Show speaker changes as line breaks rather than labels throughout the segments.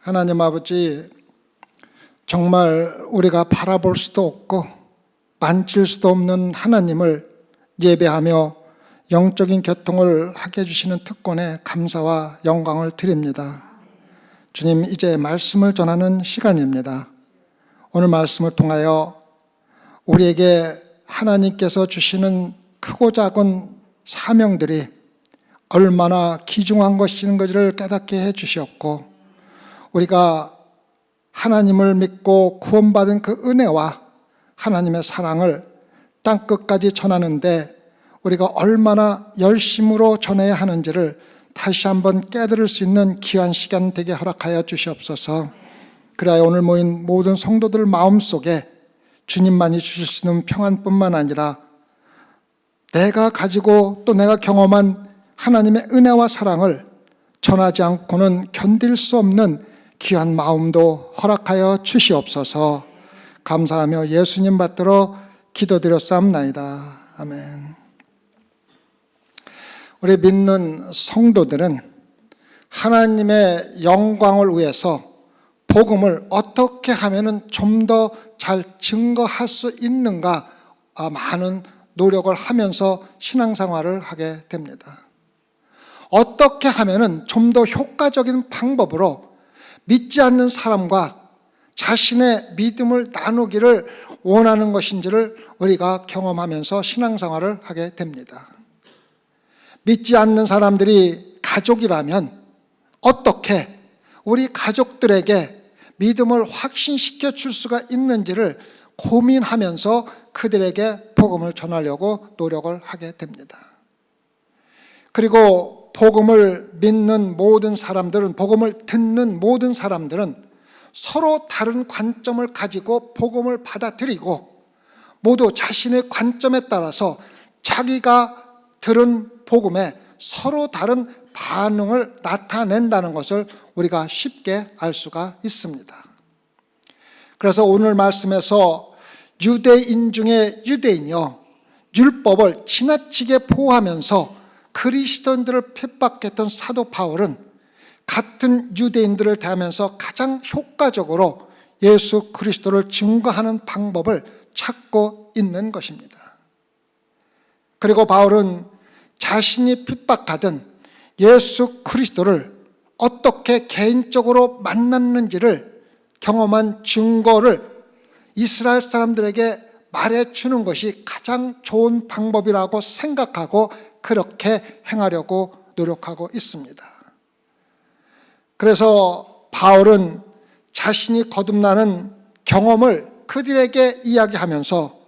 하나님 아버지, 정말 우리가 바라볼 수도 없고 만질 수도 없는 하나님을 예배하며 영적인 교통을 하게 해주시는 특권에 감사와 영광을 드립니다. 주님, 이제 말씀을 전하는 시간입니다. 오늘 말씀을 통하여 우리에게 하나님께서 주시는 크고 작은 사명들이 얼마나 귀중한 것인지를 깨닫게 해주셨고, 우리가 하나님을 믿고 구원받은 그 은혜와 하나님의 사랑을 땅끝까지 전하는데 우리가 얼마나 열심으로 전해야 하는지를 다시 한번 깨달을 수 있는 귀한 시간 되게 허락하여 주시옵소서. 그래야 오늘 모인 모든 성도들 마음속에 주님만이 주실 수 있는 평안뿐만 아니라 내가 가지고 또 내가 경험한 하나님의 은혜와 사랑을 전하지 않고는 견딜 수 없는 귀한 마음도 허락하여 주시옵소서. 감사하며 예수님 받들어 기도드렸사옵나이다. 아멘. 우리 믿는 성도들은 하나님의 영광을 위해서 복음을 어떻게 하면 좀 더 잘 증거할 수 있는가 많은 노력을 하면서 신앙생활을 하게 됩니다. 어떻게 하면 좀 더 효과적인 방법으로 믿지 않는 사람과 자신의 믿음을 나누기를 원하는 것인지를 우리가 경험하면서 신앙생활을 하게 됩니다. 믿지 않는 사람들이 가족이라면 어떻게 우리 가족들에게 믿음을 확신시켜 줄 수가 있는지를 고민하면서 그들에게 복음을 전하려고 노력을 하게 됩니다. 그리고 복음을 믿는 모든 사람들은, 복음을 듣는 모든 사람들은 서로 다른 관점을 가지고 복음을 받아들이고 모두 자신의 관점에 따라서 자기가 들은 복음에 서로 다른 반응을 나타낸다는 것을 우리가 쉽게 알 수가 있습니다. 그래서 오늘 말씀에서 유대인 중에 유대인이요, 율법을 지나치게 보호하면서 그리스도인들을 핍박했던 사도 바울은 같은 유대인들을 대하면서 가장 효과적으로 예수 그리스도를 증거하는 방법을 찾고 있는 것입니다. 그리고 바울은 자신이 핍박하던 예수 그리스도를 어떻게 개인적으로 만났는지를 경험한 증거를 이스라엘 사람들에게 말해주는 것이 가장 좋은 방법이라고 생각하고 그렇게 행하려고 노력하고 있습니다. 그래서 바울은 자신이 거듭나는 경험을 그들에게 이야기하면서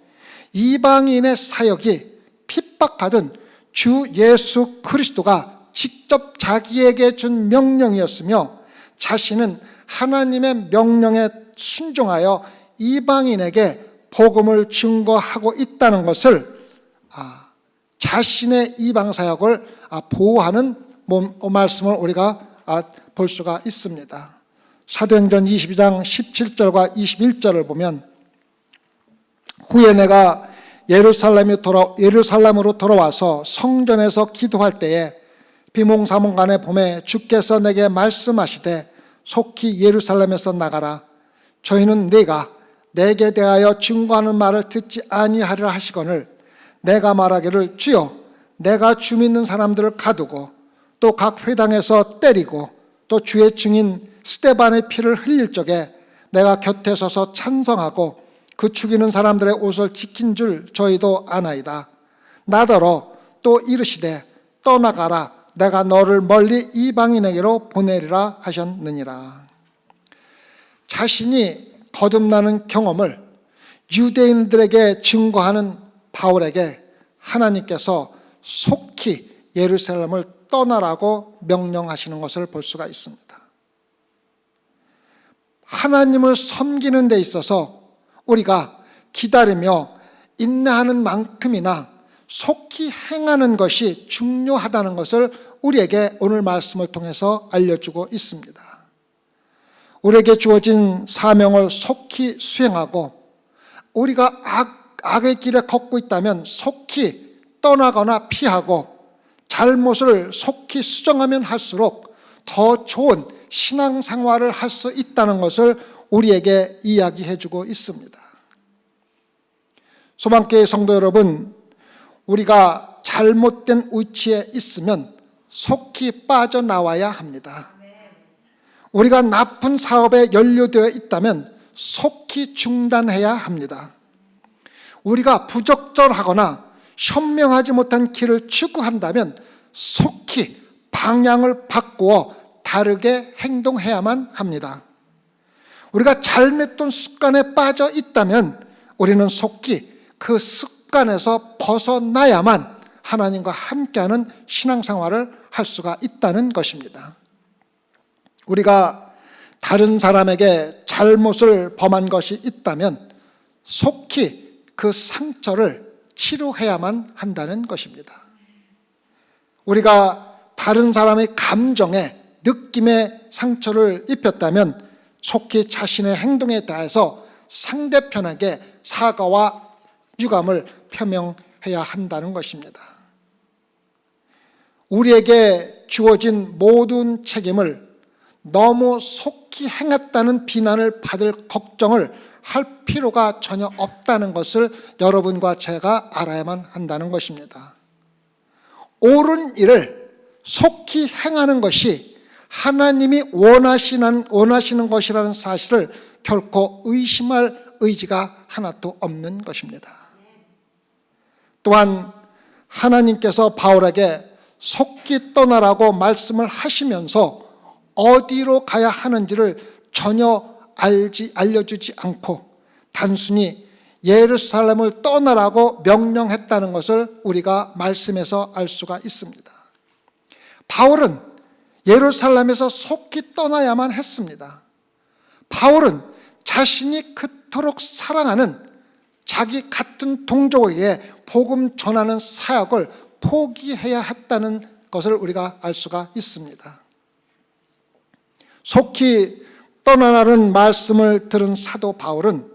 이방인의 사역이 핍박하던 주 예수 그리스도가 직접 자기에게 준 명령이었으며 자신은 하나님의 명령에 순종하여 이방인에게 복음을 증거하고 있다는 것을 자신의 이방사역을 보호하는 말씀을 우리가 볼 수가 있습니다. 사도행전 22장 17절과 21절을 보면, 후에 내가 예루살렘으로 돌아와서 성전에서 기도할 때에 비몽사몽간에 봄에 주께서 내게 말씀하시되 속히 예루살렘에서 나가라. 저희는 네가 내게 대하여 증거하는 말을 듣지 아니하리라 하시거늘 내가 말하기를 주여, 내가 주 믿는 사람들을 가두고 또 각 회당에서 때리고 또 주의 증인 스데반의 피를 흘릴 적에 내가 곁에 서서 찬성하고 그 죽이는 사람들의 옷을 지킨 줄 저희도 아나이다. 나더러 또 이르시되 떠나가라. 내가 너를 멀리 이방인에게로 보내리라 하셨느니라. 자신이 거듭나는 경험을 유대인들에게 증거하는 바울에게 하나님께서 속히 예루살렘을 떠나라고 명령하시는 것을 볼 수가 있습니다. 하나님을 섬기는 데 있어서 우리가 기다리며 인내하는 만큼이나 속히 행하는 것이 중요하다는 것을 우리에게 오늘 말씀을 통해서 알려주고 있습니다. 우리에게 주어진 사명을 속히 수행하고 우리가 악의 길에 걷고 있다면 속히 떠나거나 피하고 잘못을 속히 수정하면 할수록 더 좋은 신앙생활을 할 수 있다는 것을 우리에게 이야기해 주고 있습니다. 소망교회 성도 여러분, 우리가 잘못된 위치에 있으면 속히 빠져나와야 합니다. 우리가 나쁜 사업에 연루되어 있다면 속히 중단해야 합니다. 우리가 부적절하거나 현명하지 못한 길을 추구한다면 속히 방향을 바꾸어 다르게 행동해야만 합니다. 우리가 잘못된 습관에 빠져 있다면 우리는 속히 그 습관에서 벗어나야만 하나님과 함께하는 신앙생활을 할 수가 있다는 것입니다. 우리가 다른 사람에게 잘못을 범한 것이 있다면 속히 그 상처를 치료해야만 한다는 것입니다. 우리가 다른 사람의 감정에, 느낌에 상처를 입혔다면 속히 자신의 행동에 대해서 상대편에게 사과와 유감을 표명해야 한다는 것입니다. 우리에게 주어진 모든 책임을 너무 속히 행했다는 비난을 받을 걱정을 할 필요가 전혀 없다는 것을 여러분과 제가 알아야만 한다는 것입니다. 옳은 일을 속히 행하는 것이 하나님이 원하시는 것이라는 사실을 결코 의심할 의지가 하나도 없는 것입니다. 또한 하나님께서 바울에게 속히 떠나라고 말씀을 하시면서 어디로 가야 하는지를 전혀 알려주지 않고 단순히 예루살렘을 떠나라고 명령했다는 것을 우리가 말씀에서 알 수가 있습니다. 바울은 예루살렘에서 속히 떠나야만 했습니다. 바울은 자신이 그토록 사랑하는 자기 같은 동족에게 복음 전하는 사역을 포기해야 했다는 것을 우리가 알 수가 있습니다. 속히 떠나라는 말씀을 들은 사도 바울은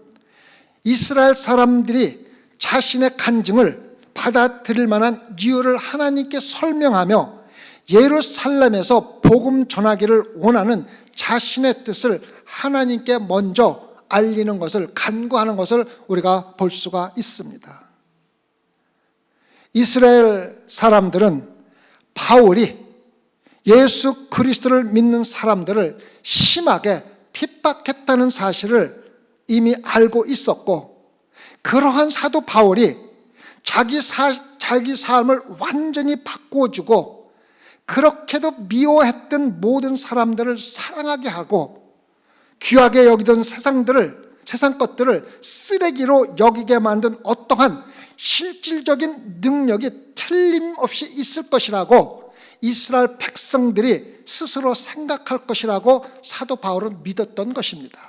이스라엘 사람들이 자신의 간증을 받아들일 만한 이유를 하나님께 설명하며 예루살렘에서 복음 전하기를 원하는 자신의 뜻을 하나님께 먼저 알리는 것을, 간구하는 것을 우리가 볼 수가 있습니다. 이스라엘 사람들은 바울이 예수 그리스도를 믿는 사람들을 심하게 핍박했다는 사실을 이미 알고 있었고, 그러한 사도 바울이 자기 삶을 완전히 바꾸어주고 그렇게도 미워했던 모든 사람들을 사랑하게 하고 귀하게 여기던 세상 것들을 쓰레기로 여기게 만든 어떠한 실질적인 능력이 틀림없이 있을 것이라고 이스라엘 백성들이 스스로 생각할 것이라고 사도 바울은 믿었던 것입니다.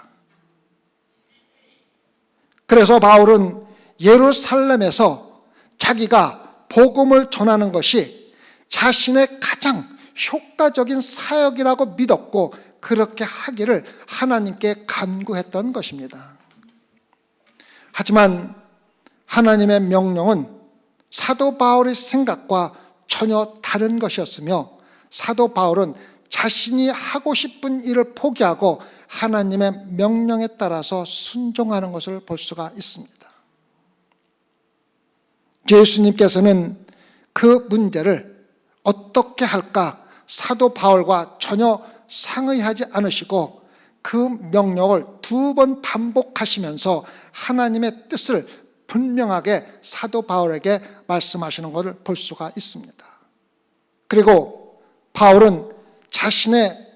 그래서 바울은 예루살렘에서 자기가 복음을 전하는 것이 자신의 가장 효과적인 사역이라고 믿었고 그렇게 하기를 하나님께 간구했던 것입니다. 하지만 하나님의 명령은 사도 바울의 생각과 전혀 다른 것이었으며 사도 바울은 자신이 하고 싶은 일을 포기하고 하나님의 명령에 따라서 순종하는 것을 볼 수가 있습니다. 예수님께서는 그 문제를 어떻게 할까 사도 바울과 전혀 상의하지 않으시고 그 명령을 2번 반복하시면서 하나님의 뜻을 분명하게 사도 바울에게 말씀하시는 것을 볼 수가 있습니다. 그리고 바울은 자신의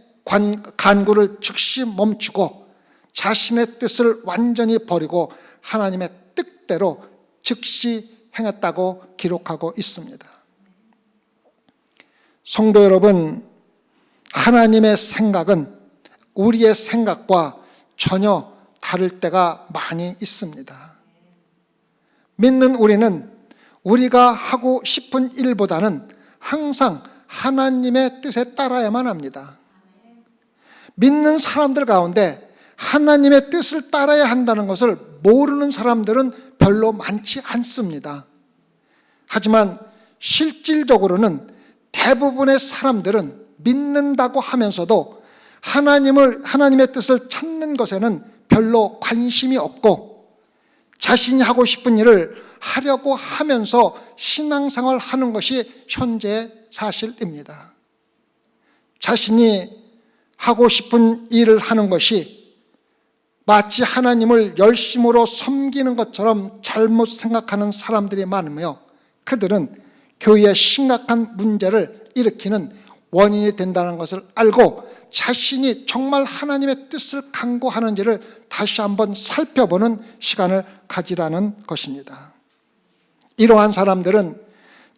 간구를 즉시 멈추고 자신의 뜻을 완전히 버리고 하나님의 뜻대로 즉시 행했다고 기록하고 있습니다. 성도 여러분, 하나님의 생각은 우리의 생각과 전혀 다를 때가 많이 있습니다. 믿는 우리는 우리가 하고 싶은 일보다는 항상 하나님의 뜻에 따라야만 합니다. 믿는 사람들 가운데 하나님의 뜻을 따라야 한다는 것을 모르는 사람들은 별로 많지 않습니다. 하지만 실질적으로는 대부분의 사람들은 믿는다고 하면서도 하나님의 뜻을 찾는 것에는 별로 관심이 없고 자신이 하고 싶은 일을 하려고 하면서 신앙생활을 하는 것이 현재의 사실입니다. 자신이 하고 싶은 일을 하는 것이 마치 하나님을 열심으로 섬기는 것처럼 잘못 생각하는 사람들이 많으며, 그들은 교회에 심각한 문제를 일으키는 원인이 된다는 것을 알고 자신이 정말 하나님의 뜻을 강구하는지를 다시 한번 살펴보는 시간을 가지라는 것입니다. 이러한 사람들은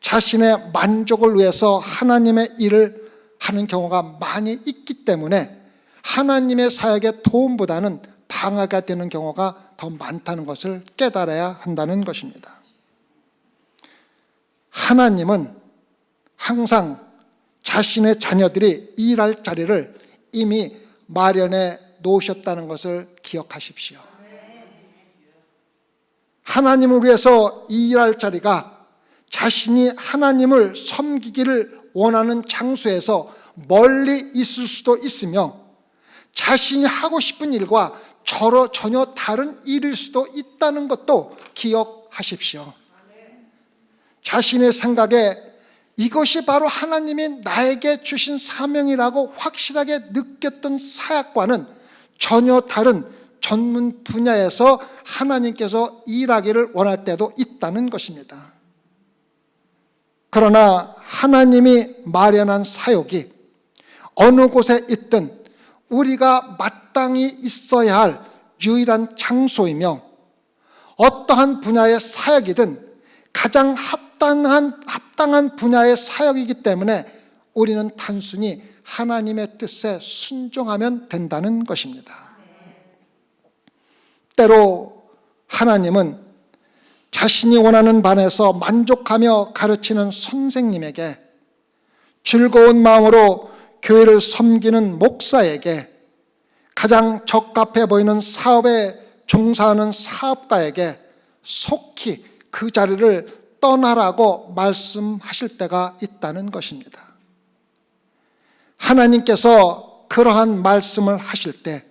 자신의 만족을 위해서 하나님의 일을 하는 경우가 많이 있기 때문에 하나님의 사역의 도움보다는 방해가 되는 경우가 더 많다는 것을 깨달아야 한다는 것입니다. 하나님은 항상 자신의 자녀들이 일할 자리를 이미 마련해 놓으셨다는 것을 기억하십시오. 하나님을 위해서 일할 자리가 자신이 하나님을 섬기기를 원하는 장소에서 멀리 있을 수도 있으며, 자신이 하고 싶은 일과 전혀 다른 일일 수도 있다는 것도 기억하십시오. 자신의 생각에 이것이 바로 하나님이 나에게 주신 사명이라고 확실하게 느꼈던 사역과는 전혀 다른 전문 분야에서 하나님께서 일하기를 원할 때도 있다는 것입니다. 그러나 하나님이 마련한 사역이 어느 곳에 있든 우리가 마땅히 있어야 할 유일한 장소이며, 어떠한 분야의 사역이든 가장 합당한 분야의 사역이기 때문에 우리는 단순히 하나님의 뜻에 순종하면 된다는 것입니다. 때로 하나님은 자신이 원하는 반에서 만족하며 가르치는 선생님에게, 즐거운 마음으로 교회를 섬기는 목사에게, 가장 적합해 보이는 사업에 종사하는 사업가에게 속히 그 자리를 떠나라고 말씀하실 때가 있다는 것입니다. 하나님께서 그러한 말씀을 하실 때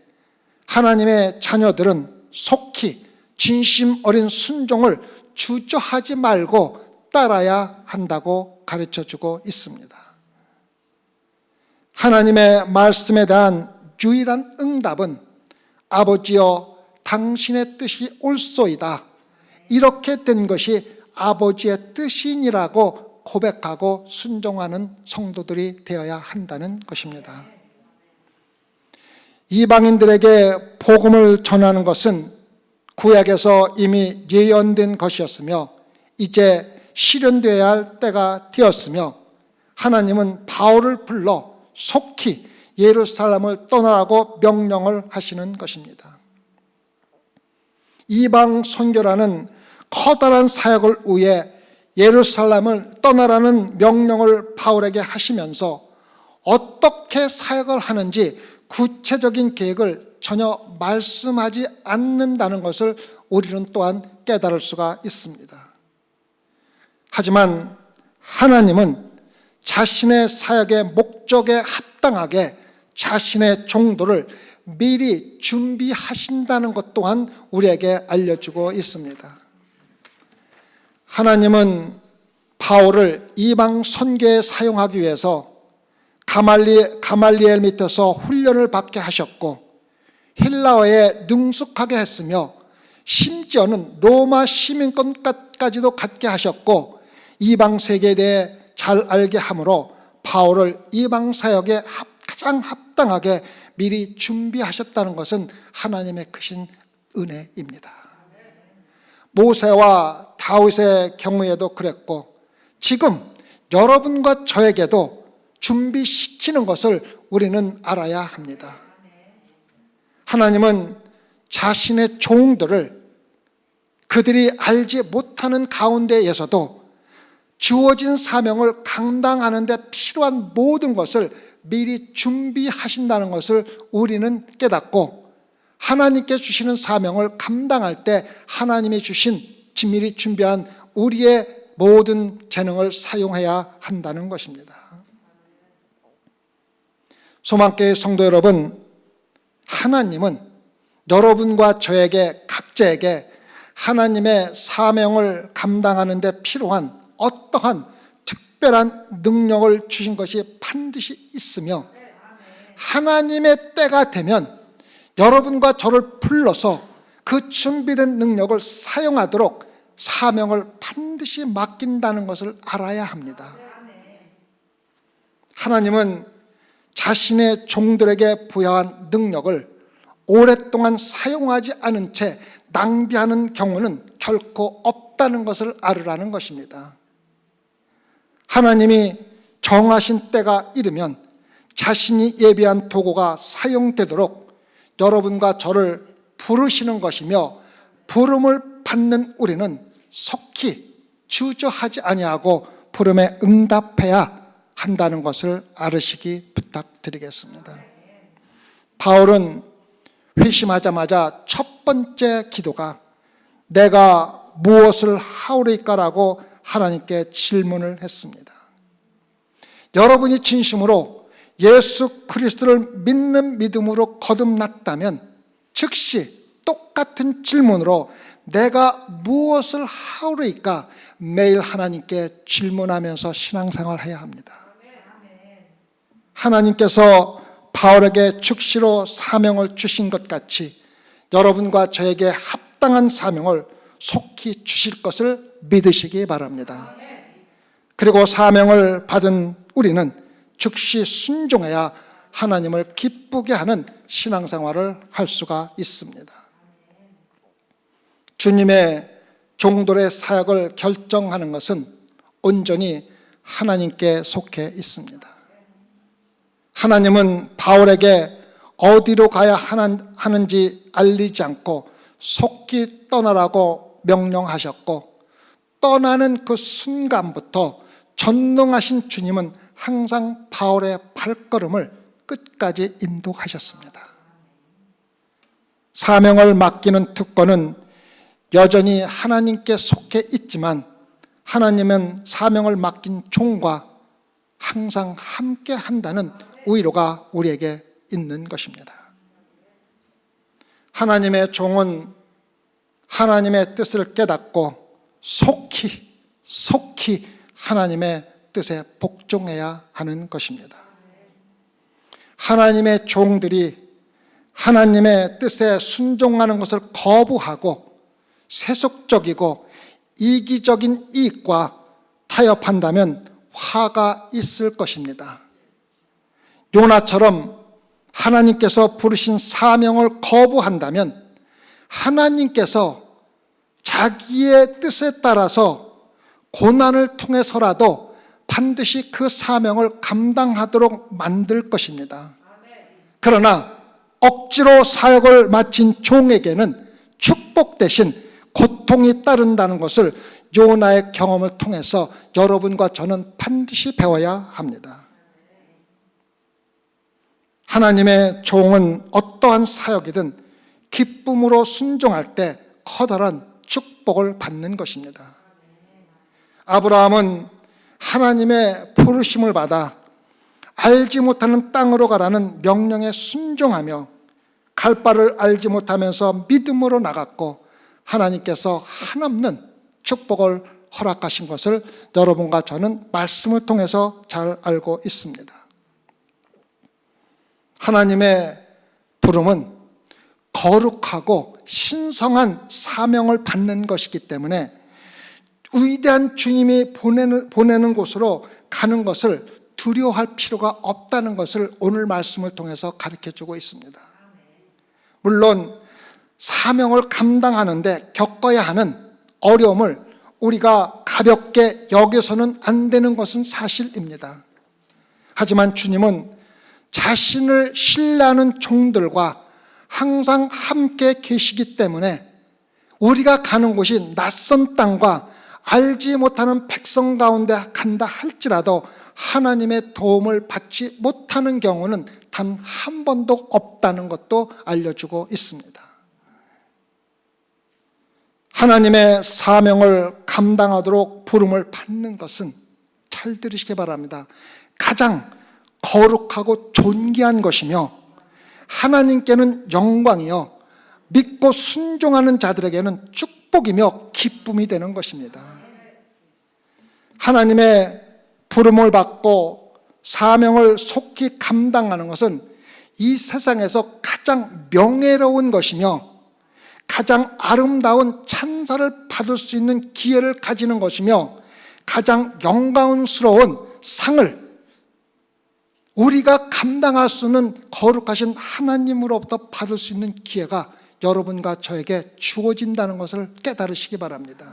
하나님의 자녀들은 속히 진심 어린 순종을 주저하지 말고 따라야 한다고 가르쳐주고 있습니다. 하나님의 말씀에 대한 유일한 응답은 아버지여 당신의 뜻이 옳소이다, 이렇게 된 것이 아버지의 뜻이니라고 고백하고 순종하는 성도들이 되어야 한다는 것입니다. 이방인들에게 복음을 전하는 것은 구약에서 이미 예언된 것이었으며 이제 실현되어야 할 때가 되었으며, 하나님은 바울을 불러 속히 예루살렘을 떠나라고 명령을 하시는 것입니다. 이방 선교라는 커다란 사역을 위해 예루살렘을 떠나라는 명령을 바울에게 하시면서 어떻게 사역을 하는지 구체적인 계획을 전혀 말씀하지 않는다는 것을 우리는 또한 깨달을 수가 있습니다. 하지만 하나님은 자신의 사역의 목적에 합당하게 자신의 종도를 미리 준비하신다는 것 또한 우리에게 알려주고 있습니다. 하나님은 바울을 이방 선교에 사용하기 위해서 가말리엘 밑에서 훈련을 받게 하셨고 헬라어에 능숙하게 했으며, 심지어는 로마 시민권까지도 갖게 하셨고 이방 세계에 대해 잘 알게 함으로 바울을 이방 사역에 가장 합당하게 미리 준비하셨다는 것은 하나님의 크신 은혜입니다. 모세와 다윗의 경우에도 그랬고 지금 여러분과 저에게도 준비시키는 것을 우리는 알아야 합니다. 하나님은 자신의 종들을 그들이 알지 못하는 가운데에서도 주어진 사명을 감당하는 데 필요한 모든 것을 미리 준비하신다는 것을 우리는 깨닫고, 하나님께 주시는 사명을 감당할 때 하나님이 주신 미리 준비한 우리의 모든 재능을 사용해야 한다는 것입니다. 소망교회 성도 여러분, 하나님은 여러분과 저에게 각자에게 하나님의 사명을 감당하는 데 필요한 어떠한 특별한 능력을 주신 것이 반드시 있으며, 하나님의 때가 되면 여러분과 저를 불러서 그 준비된 능력을 사용하도록 사명을 반드시 맡긴다는 것을 알아야 합니다. 하나님은 자신의 종들에게 부여한 능력을 오랫동안 사용하지 않은 채 낭비하는 경우는 결코 없다는 것을 알으라는 것입니다. 하나님이 정하신 때가 이르면 자신이 예비한 도구가 사용되도록 여러분과 저를 부르시는 것이며, 부름을 받는 우리는 속히 주저하지 아니하고 부름에 응답해야 한다는 것을 알으시기 부탁드리겠습니다. 바울은 회심하자마자 첫 번째 기도가 내가 무엇을 하오리까라고 하나님께 질문을 했습니다. 여러분이 진심으로 예수 그리스도를 믿는 믿음으로 거듭났다면 즉시 똑같은 질문으로 내가 무엇을 하오리까 매일 하나님께 질문하면서 신앙생활을 해야 합니다. 하나님께서 바울에게 즉시로 사명을 주신 것 같이 여러분과 저에게 합당한 사명을 속히 주실 것을 믿으시기 바랍니다. 그리고 사명을 받은 우리는 즉시 순종해야 하나님을 기쁘게 하는 신앙생활을 할 수가 있습니다. 주님의 종들의 사역을 결정하는 것은 온전히 하나님께 속해 있습니다. 하나님은 바울에게 어디로 가야 하는지 알리지 않고 속히 떠나라고 명령하셨고, 떠나는 그 순간부터 전능하신 주님은 항상 바울의 발걸음을 끝까지 인도하셨습니다. 사명을 맡기는 특권은 여전히 하나님께 속해 있지만, 하나님은 사명을 맡긴 종과 항상 함께 한다는 위로가 우리에게 있는 것입니다. 하나님의 종은 하나님의 뜻을 깨닫고 속히 하나님의 뜻에 복종해야 하는 것입니다. 하나님의 종들이 하나님의 뜻에 순종하는 것을 거부하고 세속적이고 이기적인 이익과 타협한다면 화가 있을 것입니다. 요나처럼 하나님께서 부르신 사명을 거부한다면 하나님께서 자기의 뜻에 따라서 고난을 통해서라도 반드시 그 사명을 감당하도록 만들 것입니다. 그러나 억지로 사역을 마친 종에게는 축복 대신 고통이 따른다는 것을 요나의 경험을 통해서 여러분과 저는 반드시 배워야 합니다. 하나님의 종은 어떠한 사역이든 기쁨으로 순종할 때 커다란 축복을 받는 것입니다. 아브라함은 하나님의 부르심을 받아 알지 못하는 땅으로 가라는 명령에 순종하며 갈 바를 알지 못하면서 믿음으로 나갔고, 하나님께서 한없는 축복을 허락하신 것을 여러분과 저는 말씀을 통해서 잘 알고 있습니다. 하나님의 부름은 거룩하고 신성한 사명을 받는 것이기 때문에 위대한 주님이 보내는 곳으로 가는 것을 두려워할 필요가 없다는 것을 오늘 말씀을 통해서 가르쳐주고 있습니다. 물론 사명을 감당하는데 겪어야 하는 어려움을 우리가 가볍게 여겨서는 안 되는 것은 사실입니다. 하지만 주님은 자신을 신뢰하는 종들과 항상 함께 계시기 때문에 우리가 가는 곳이 낯선 땅과 알지 못하는 백성 가운데 간다 할지라도 하나님의 도움을 받지 못하는 경우는 단 한 번도 없다는 것도 알려주고 있습니다. 하나님의 사명을 감당하도록 부름을 받는 것은, 잘 들으시기 바랍니다, 가장 거룩하고 존귀한 것이며 하나님께는 영광이요 믿고 순종하는 자들에게는 축복이며 기쁨이 되는 것입니다. 하나님의 부름을 받고 사명을 속히 감당하는 것은 이 세상에서 가장 명예로운 것이며 가장 아름다운 찬사를 받을 수 있는 기회를 가지는 것이며 가장 영광스러운 상을 우리가 감당할 수 있는 거룩하신 하나님으로부터 받을 수 있는 기회가 여러분과 저에게 주어진다는 것을 깨달으시기 바랍니다.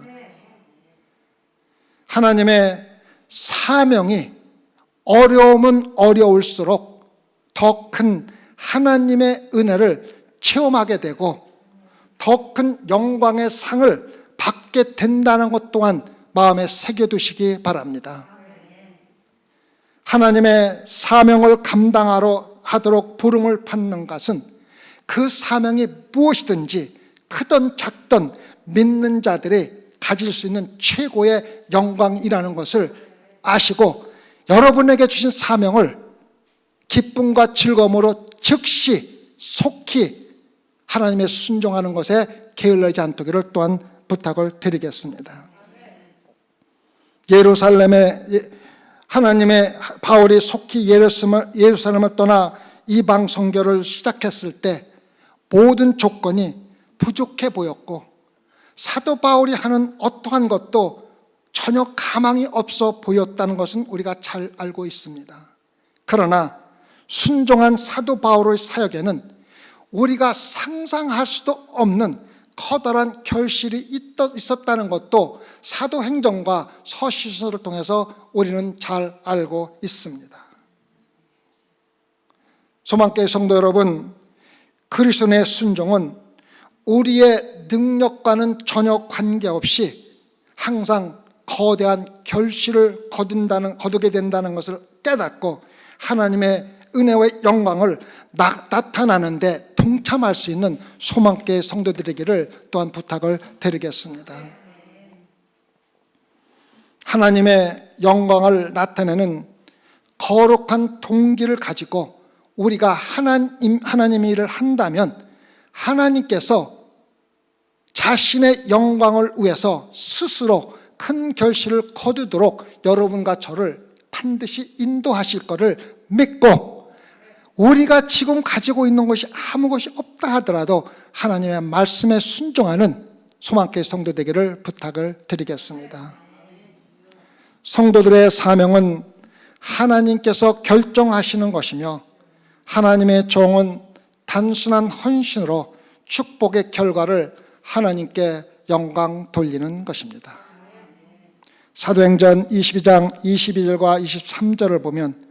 하나님의 사명이 어려우면 어려울수록 더 큰 하나님의 은혜를 체험하게 되고 더 큰 영광의 상을 받게 된다는 것 또한 마음에 새겨두시기 바랍니다. 하나님의 사명을 감당하도록 부름을 받는 것은 그 사명이 무엇이든지 크든 작든 믿는 자들이 가질 수 있는 최고의 영광이라는 것을 아시고 여러분에게 주신 사명을 기쁨과 즐거움으로 즉시 속히 하나님의 순종하는 것에 게을르지 않도기를 또한 부탁을 드리겠습니다. 예루살렘에 하나님의 바울이 속히 예루살렘을 떠나 이방 선교를 시작했을 때 모든 조건이 부족해 보였고 사도 바울이 하는 어떠한 것도 전혀 가망이 없어 보였다는 것은 우리가 잘 알고 있습니다. 그러나 순종한 사도 바울의 사역에는 우리가 상상할 수도 없는 커다란 결실이 있었다는 것도 사도행전과 서신서를 통해서 우리는 잘 알고 있습니다. 소망교회 성도 여러분, 그리스도의 순종은 우리의 능력과는 전혀 관계없이 항상 거대한 결실을 거두게 된다는 것을 깨닫고 하나님의 은혜와 영광을 나타나는데 동참할 수 있는 소망교회 성도들에게를 또한 부탁을 드리겠습니다. 하나님의 영광을 나타내는 거룩한 동기를 가지고 우리가 하나님의 일을 한다면 하나님께서 자신의 영광을 위해서 스스로 큰 결실을 거두도록 여러분과 저를 반드시 인도하실 것을 믿고 우리가 지금 가지고 있는 것이 아무 것이 없다 하더라도 하나님의 말씀에 순종하는 소망교회 성도 되기를 부탁을 드리겠습니다. 성도들의 사명은 하나님께서 결정하시는 것이며 하나님의 종은 단순한 헌신으로 축복의 결과를 하나님께 영광 돌리는 것입니다. 사도행전 22장 22절과 23절을 보면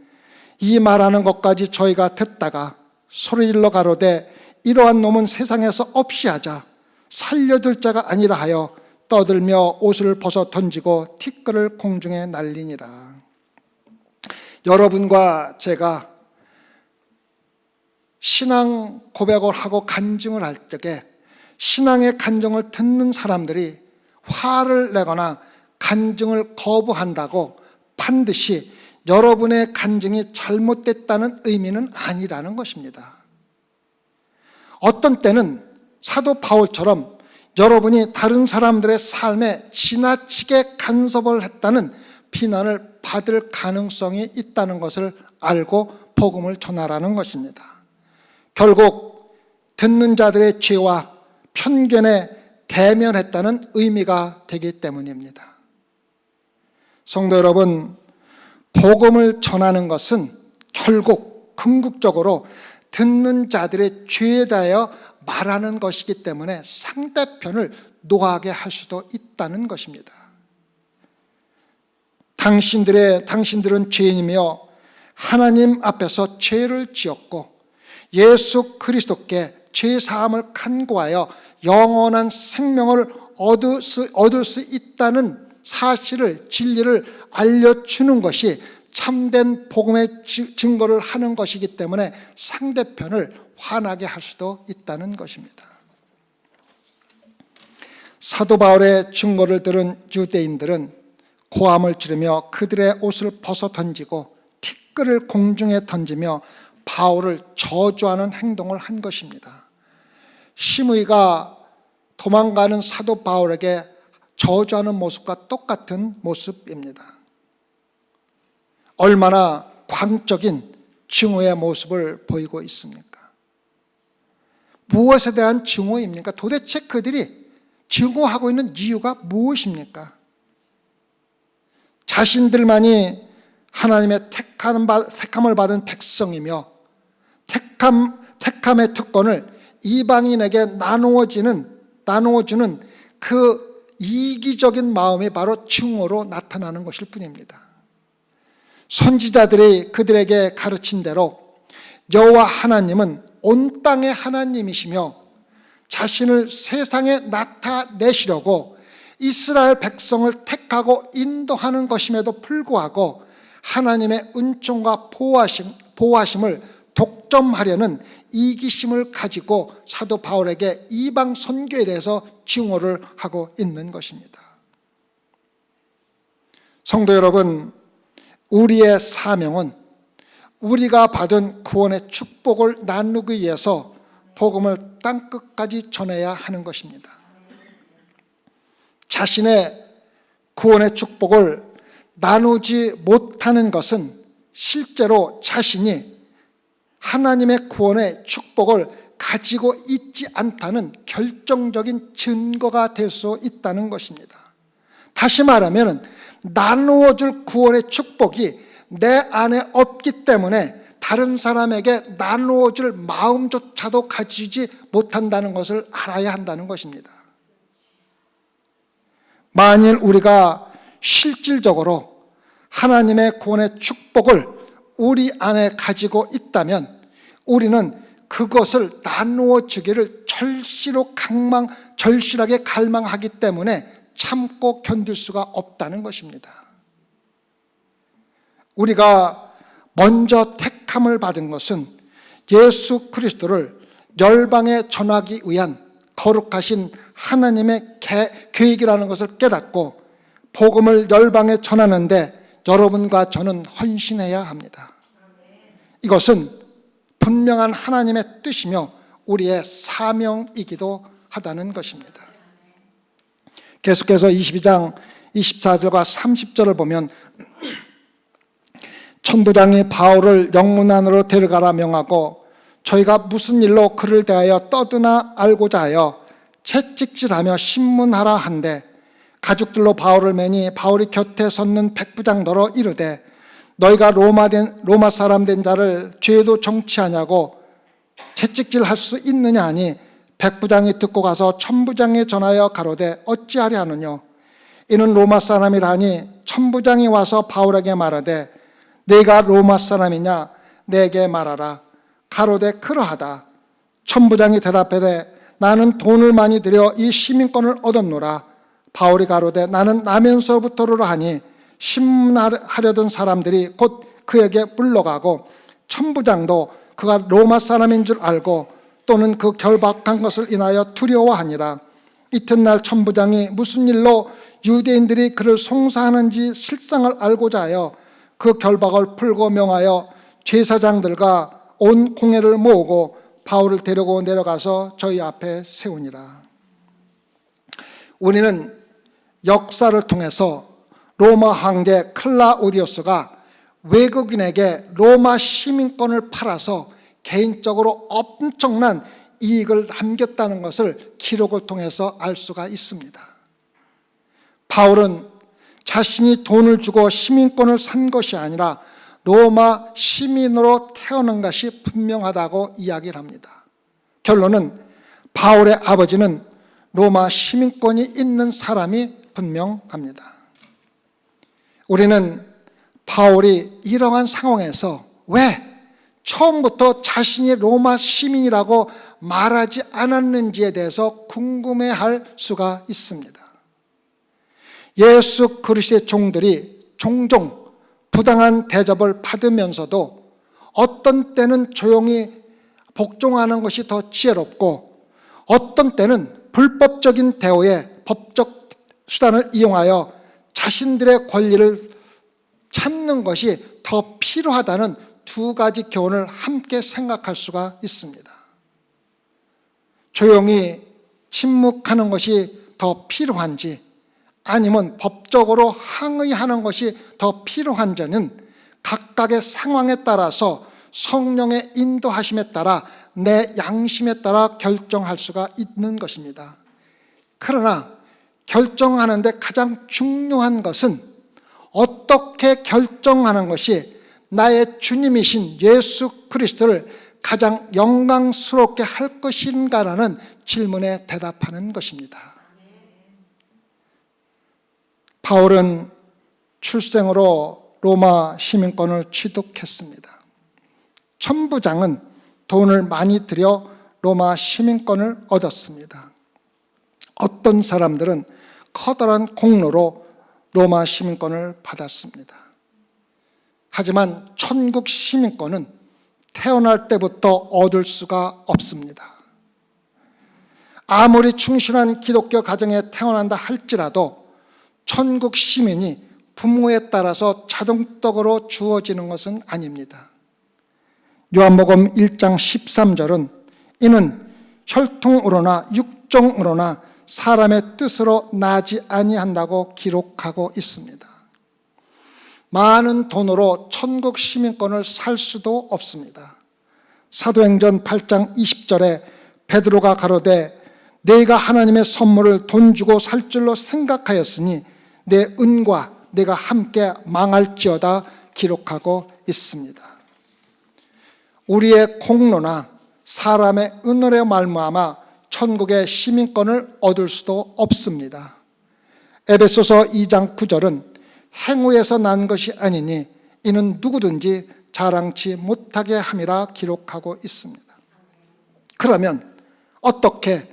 이 말하는 것까지 저희가 듣다가 소리질러 가로되 이러한 놈은 세상에서 없이 하자 살려둘 자가 아니라 하여 떠들며 옷을 벗어 던지고 티끌을 공중에 날리니라. 여러분과 제가 신앙 고백을 하고 간증을 할 적에 신앙의 간증을 듣는 사람들이 화를 내거나 간증을 거부한다고 반드시 여러분의 간증이 잘못됐다는 의미는 아니라는 것입니다. 어떤 때는 사도 바울처럼 여러분이 다른 사람들의 삶에 지나치게 간섭을 했다는 비난을 받을 가능성이 있다는 것을 알고 복음을 전하라는 것입니다. 결국 듣는 자들의 죄와 편견에 대면했다는 의미가 되기 때문입니다. 성도 여러분, 복음을 전하는 것은 결국 궁극적으로 듣는 자들의 죄에 대하여 말하는 것이기 때문에 상대편을 노하게 할 수도 있다는 것입니다. 당신들은 죄인이며 하나님 앞에서 죄를 지었고 예수 그리스도께 죄사함을 간구하여 영원한 생명을 얻을 수 있다는 사실을, 진리를 알려주는 것이 참된 복음의 증거를 하는 것이기 때문에 상대편을 화나게 할 수도 있다는 것입니다. 사도 바울의 증거를 들은 유대인들은 고함을 지르며 그들의 옷을 벗어 던지고 티끌을 공중에 던지며 바울을 저주하는 행동을 한 것입니다. 시므이가 도망가는 사도 바울에게 저주하는 모습과 똑같은 모습입니다. 얼마나 광적인 증오의 모습을 보이고 있습니까? 무엇에 대한 증오입니까? 도대체 그들이 증오하고 있는 이유가 무엇입니까? 자신들만이 하나님의 택함을 받은 백성이며 택함의 특권을 이방인에게 나누어주는 그 이기적인 마음이 바로 증오로 나타나는 것일 뿐입니다. 선지자들이 그들에게 가르친 대로 여호와 하나님은 온 땅의 하나님이시며 자신을 세상에 나타내시려고 이스라엘 백성을 택하고 인도하는 것임에도 불구하고 하나님의 은총과 보호하심을 독점하려는 이기심을 가지고 사도 바울에게 이방 선교에 대해서 증오를 하고 있는 것입니다. 성도 여러분, 우리의 사명은 우리가 받은 구원의 축복을 나누기 위해서 복음을 땅끝까지 전해야 하는 것입니다. 자신의 구원의 축복을 나누지 못하는 것은 실제로 자신이 하나님의 구원의 축복을 가지고 있지 않다는 결정적인 증거가 될 수 있다는 것입니다. 다시 말하면 나누어줄 구원의 축복이 내 안에 없기 때문에 다른 사람에게 나누어줄 마음조차도 가지지 못한다는 것을 알아야 한다는 것입니다. 만일 우리가 실질적으로 하나님의 구원의 축복을 우리 안에 가지고 있다면 우리는 그것을 나누어 주기를 절실하게 갈망하기 때문에 참고 견딜 수가 없다는 것입니다. 우리가 먼저 택함을 받은 것은 예수 그리스도를 열방에 전하기 위한 거룩하신 하나님의 계획이라는 것을 깨닫고 복음을 열방에 전하는데 여러분과 저는 헌신해야 합니다. 이것은 분명한 하나님의 뜻이며 우리의 사명이기도 하다는 것입니다. 계속해서 22장 24절과 30절을 보면 천부장이 바울을 영문 안으로 데려가라 명하고 저희가 무슨 일로 그를 대하여 떠드나 알고자 하여 채찍질하며 신문하라 한데 가죽들로 바울을 매니 바울이 곁에 섰는 백부장더러 이르되 너희가 로마 사람 된 자를 죄도 정치하냐고 채찍질할 수 있느냐 하니 백부장이 듣고 가서 천부장에 전하여 가로되 어찌하려 하느뇨 이는 로마 사람이라 하니 천부장이 와서 바울에게 말하되 네가 로마 사람이냐 내게 말하라 가로되 그러하다 천부장이 대답하되 나는 돈을 많이 들여 이 시민권을 얻었노라 바울이 가로되 나는 나면서부터로라 하니 신문하려던 사람들이 곧 그에게 물러가고 천부장도 그가 로마 사람인 줄 알고 또는 그 결박한 것을 인하여 두려워하니라. 이튿날 천부장이 무슨 일로 유대인들이 그를 송사하는지 실상을 알고자 하여 그 결박을 풀고 명하여 제사장들과 온 공회를 모으고 바울을 데리고 내려가서 저희 앞에 세우니라. 우리는 역사를 통해서 로마 황제 클라우디우스가 외국인에게 로마 시민권을 팔아서 개인적으로 엄청난 이익을 남겼다는 것을 기록을 통해서 알 수가 있습니다. 바울은 자신이 돈을 주고 시민권을 산 것이 아니라 로마 시민으로 태어난 것이 분명하다고 이야기를 합니다. 결론은 바울의 아버지는 로마 시민권이 있는 사람이 분명합니다. 우리는 바울이 이러한 상황에서 왜 처음부터 자신이 로마 시민이라고 말하지 않았는지에 대해서 궁금해할 수가 있습니다. 예수 그리스도의 종들이 종종 부당한 대접을 받으면서도 어떤 때는 조용히 복종하는 것이 더 지혜롭고 어떤 때는 불법적인 대우에 법적 수단을 이용하여 자신들의 권리를 찾는 것이 더 필요하다는 두 가지 교훈을 함께 생각할 수가 있습니다. 조용히 침묵하는 것이 더 필요한지 아니면 법적으로 항의하는 것이 더 필요한지는 각각의 상황에 따라서 성령의 인도하심에 따라 내 양심에 따라 결정할 수가 있는 것입니다. 그러나 결정하는데 가장 중요한 것은 어떻게 결정하는 것이 나의 주님이신 예수 그리스도를 가장 영광스럽게 할 것인가라는 질문에 대답하는 것입니다. 바울은 출생으로 로마 시민권을 취득했습니다. 천부장은 돈을 많이 들여 로마 시민권을 얻었습니다. 어떤 사람들은 커다란 공로로 로마 시민권을 받았습니다. 하지만 천국 시민권은 태어날 때부터 얻을 수가 없습니다. 아무리 충실한 기독교 가정에 태어난다 할지라도 천국 시민이 부모에 따라서 자동적으로 주어지는 것은 아닙니다. 요한복음 1장 13절은 이는 혈통으로나 육정으로나 사람의 뜻으로 나지 아니한다고 기록하고 있습니다. 많은 돈으로 천국 시민권을 살 수도 없습니다. 사도행전 8장 20절에 베드로가 가로되 내가 하나님의 선물을 돈 주고 살 줄로 생각하였으니 내 은과 내가 함께 망할지어다 기록하고 있습니다. 우리의 공로나 사람의 은혜로 말미암아 천국의 시민권을 얻을 수도 없습니다. 에베소서 2장 9절은 행위에서 난 것이 아니니 이는 누구든지 자랑치 못하게 함이라 기록하고 있습니다. 그러면 어떻게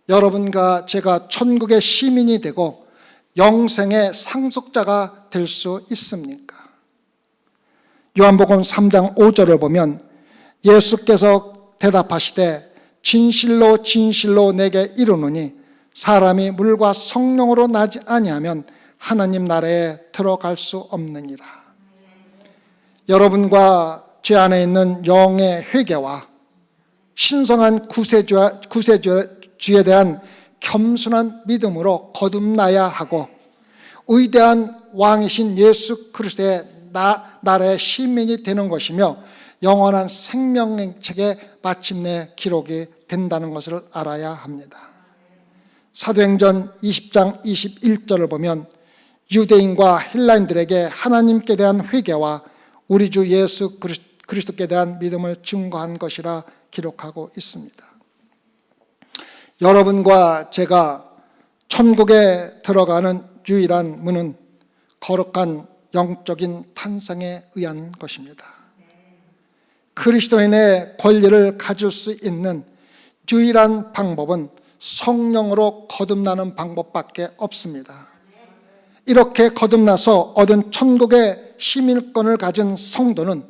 여러분과 제가 천국의 시민이 되고 영생의 상속자가 될 수 있습니까? 요한복음 3장 5절을 보면 예수께서 대답하시되 진실로 진실로 내게 이르노니 사람이 물과 성령으로 나지 아니하면 하나님 나라에 들어갈 수 없느니라. 여러분과 죄 안에 있는 영의 회개와 신성한 구세주에 대한 겸손한 믿음으로 거듭나야 하고 위대한 왕이신 예수 그리스도의 나라의 시민이 되는 것이며 영원한 생명의 책에 마침내 기록이 된다는 것을 알아야 합니다. 사도행전 20장 21절을 보면 유대인과 헬라인들에게 하나님께 대한 회개와 우리 주 예수 그리스도께 대한 믿음을 증거한 것이라 기록하고 있습니다. 여러분과 제가 천국에 들어가는 유일한 문은 거룩한 영적인 탄생에 의한 것입니다. 그리스도인의 권리를 가질 수 있는 유일한 방법은 성령으로 거듭나는 방법밖에 없습니다. 이렇게 거듭나서 얻은 천국의 시민권을 가진 성도는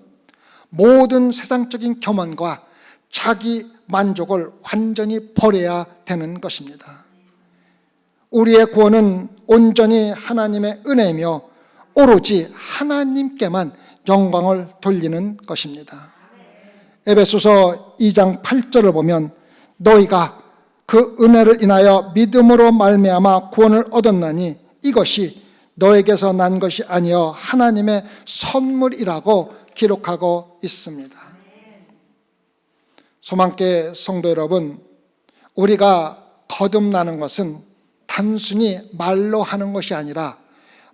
모든 세상적인 교만과 자기 만족을 완전히 버려야 되는 것입니다. 우리의 구원은 온전히 하나님의 은혜이며 오로지 하나님께만 영광을 돌리는 것입니다. 에베소서 2장 8절을 보면 너희가 그 은혜를 인하여 믿음으로 말미암아 구원을 얻었나니 이것이 너에게서 난 것이 아니여 하나님의 선물이라고 기록하고 있습니다. 소망교회 성도 여러분, 우리가 거듭나는 것은 단순히 말로 하는 것이 아니라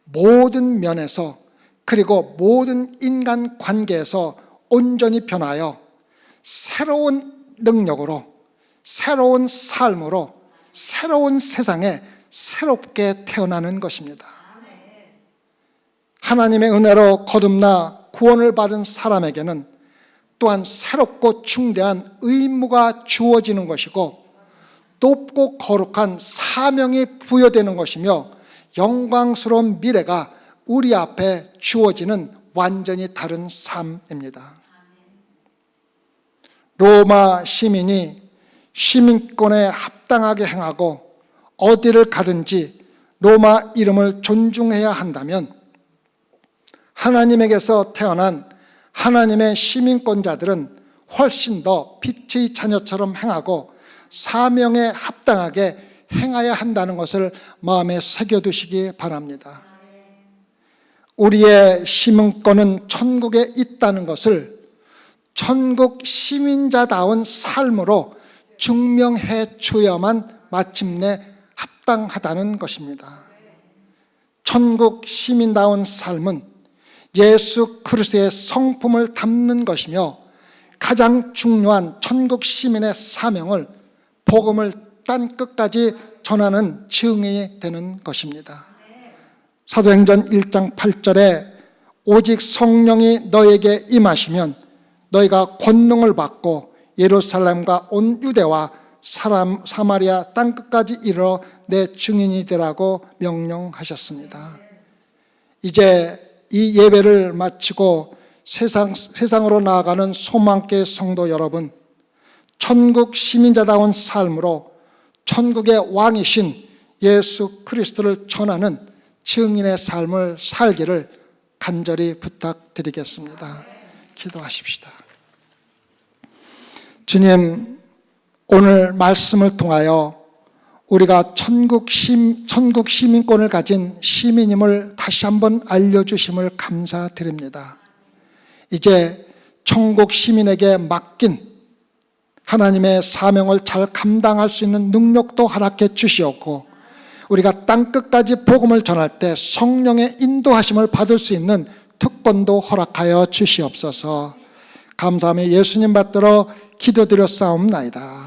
모든 면에서 그리고 모든 인간 관계에서 온전히 변하여 새로운 능력으로 새로운 삶으로 새로운 세상에 새롭게 태어나는 것입니다. 하나님의 은혜로 거듭나 구원을 받은 사람에게는 또한 새롭고 중대한 의무가 주어지는 것이고 높고 거룩한 사명이 부여되는 것이며 영광스러운 미래가 우리 앞에 주어지는 완전히 다른 삶입니다. 로마 시민이 시민권에 합당하게 행하고 어디를 가든지 로마 이름을 존중해야 한다면 하나님에게서 태어난 하나님의 시민권자들은 훨씬 더 빛의 자녀처럼 행하고 사명에 합당하게 행해야 한다는 것을 마음에 새겨두시기 바랍니다. 우리의 시민권은 천국에 있다는 것을 천국 시민자다운 삶으로 증명해 주어야만 마침내 합당하다는 것입니다. 천국 시민다운 삶은 예수 그리스도의 성품을 담는 것이며 가장 중요한 천국 시민의 사명을 복음을 땅끝까지 전하는 증인이 되는 것입니다. 사도행전 1장 8절에 오직 성령이 너에게 임하시면 너희가 권능을 받고 예루살렘과 온 유대와 사마리아 땅끝까지 이르러 내 증인이 되라고 명령하셨습니다. 이제 이 예배를 마치고 세상으로 나아가는 소망교회 성도 여러분, 천국 시민자다운 삶으로 천국의 왕이신 예수 그리스도를 전하는 증인의 삶을 살기를 간절히 부탁드리겠습니다. 기도하십시다. 주님, 오늘 말씀을 통하여 우리가 천국 시민권을 가진 시민임을 다시 한번 알려주심을 감사드립니다. 이제 천국 시민에게 맡긴 하나님의 사명을 잘 감당할 수 있는 능력도 허락해 주시었고, 우리가 땅끝까지 복음을 전할 때 성령의 인도하심을 받을 수 있는 특권도 허락하여 주시옵소서. 감사하며 예수님 받들어 기도드렸사옵나이다.